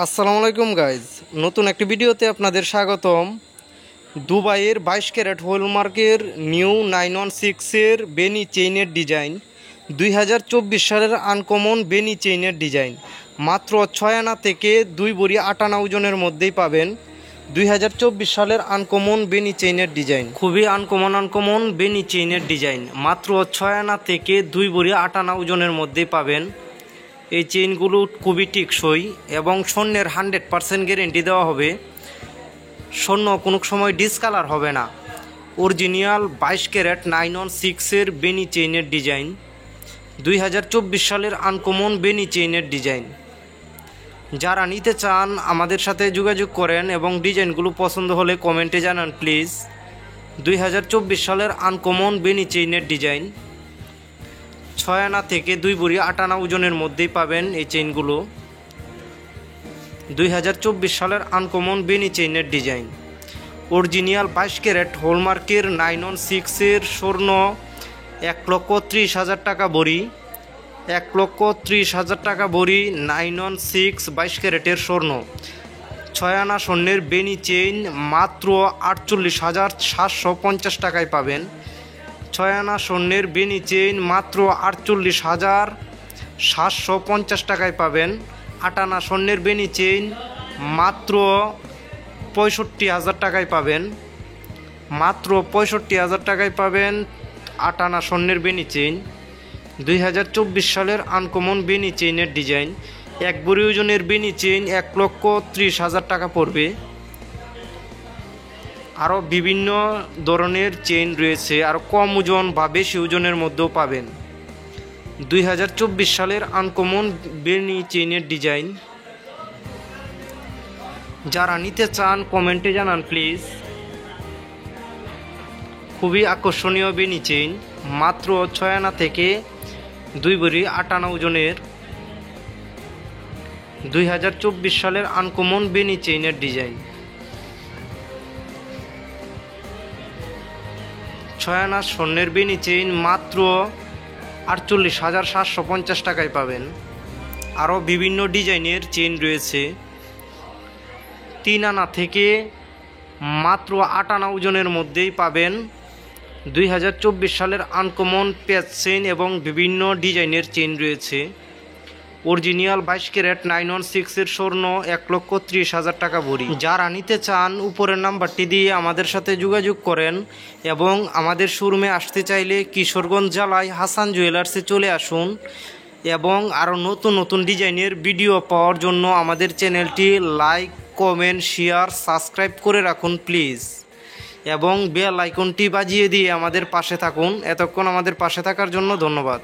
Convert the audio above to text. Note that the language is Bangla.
আসসালামু আলাইকুম গাইজ, নতুন একটি ভিডিওতে আপনাদের স্বাগতম। দুবাইয়ের 22 ক্যারেট হলমার্কের নিউ 916-এর বেনি চেইনের ডিজাইন, 2024 সালের আনকমন বেনি চেইনের ডিজাইন মাত্র 6 আনা থেকে 2 ভরি 8 আনা ওজনের মধ্যেই পাবেন। 2024 সালের আনকমন বেনি চেইনের ডিজাইন, খুবই আনকমন বেনি চেইনের ডিজাইন মাত্র 6 আনা থেকে 2 ভরি 8 আনা ওজনের মধ্যেই পাবেন। এই চেইনগুলো খুবই টেকসই এবং স্বর্ণের 100% গ্যারেন্টি দেওয়া হবে। স্বর্ণ কোনো সময় ডিসকালার হবে না। অরিজিনাল 22 ক্যারেট 916-এর বেনি চেইনের ডিজাইন, 2024 সালের আনকমন বেনি চেইনের ডিজাইন। যারা নিতে চান আমাদের সাথে যোগাযোগ করেন এবং ডিজাইনগুলো পছন্দ হলে কমেন্টে জানান প্লিজ। 2024 সালের আনকমন বেনি চেইনের ডিজাইন 6 আনা থেকে 2 ভরি 8 আনা ওজনের মধ্যেই পাবেন এই চেইনগুলো। 2024 সালের আনকমন বেনি চেইনের ডিজাইন, অরিজিনাল 22 ক্যারেট হলমার্কের 916-এর স্বর্ণ 1,30,000 টাকা ভরি, 1,30,000 টাকা ভরি 916 22 ক্যারেটের স্বর্ণ। 6 আনা স্বর্ণের বেনি চেইন মাত্র 48,750 টাকায় পাবেন। 6 আনা স্বর্ণের বেনি চেইন মাত্র 48,750 টাকায় পাবেন। 8 আনা স্বর্ণের বেনি চেইন মাত্র 65,000 টাকায় পাবেন। মাত্র 65,000 টাকায় পাবেন 8 আনা স্বর্ণের বেনি চেইন। 2024 সালের আনকমন বেনি চেইনের ডিজাইন, 1 ভরি ওজনের বেনি চেইন 1,30,000 টাকা পড়বে। আরও বিভিন্ন ধরনের চেইন রয়েছে, আরও কম ওজন বা বেশি ওজনের মধ্যেও পাবেন। 2024 সালের আনকমন বেনি চেইনের ডিজাইন। যারা নিতে চান কমেন্টে জানান প্লিজ। খুবই আকর্ষণীয় বেনি চেইন মাত্র 6 আনা থেকে 2 ভরি 8 আনা ওজনের, 2024 সালের আনকমন বেনি চেইনের ডিজাইন। 6 আনা স্বর্ণের বেনি চেইন মাত্র 48,750 টাকায় পাবেন। আরও বিভিন্ন ডিজাইনের চেইন রয়েছে। 3 আনা থেকে মাত্র 8 আনা ওজনের মধ্যেই পাবেন। 2024 সালের আনকমন প্যাচ চেইন এবং বিভিন্ন ডিজাইনের চেইন রয়েছে। অরিজিনাল 22 ক্যারেট 916-এর স্বর্ণ 1,30,000 টাকা ভরি। যারা নিতে চান উপরের নাম্বারটি দিয়ে আমাদের সাথে যোগাযোগ করেন এবং আমাদের শোরুমে আসতে চাইলে কিশোরগঞ্জ জেলায় হাসান জুয়েলার্সে চলে আসুন। এবং আরও নতুন ডিজাইনের ভিডিও পাওয়ার জন্য আমাদের চ্যানেলটি লাইক, কমেন্ট, শেয়ার, সাবস্ক্রাইব করে রাখুন প্লিজ এবং বেল আইকনটি বাজিয়ে দিয়ে আমাদের পাশে থাকুন। এতক্ষণ আমাদের পাশে থাকার জন্য ধন্যবাদ।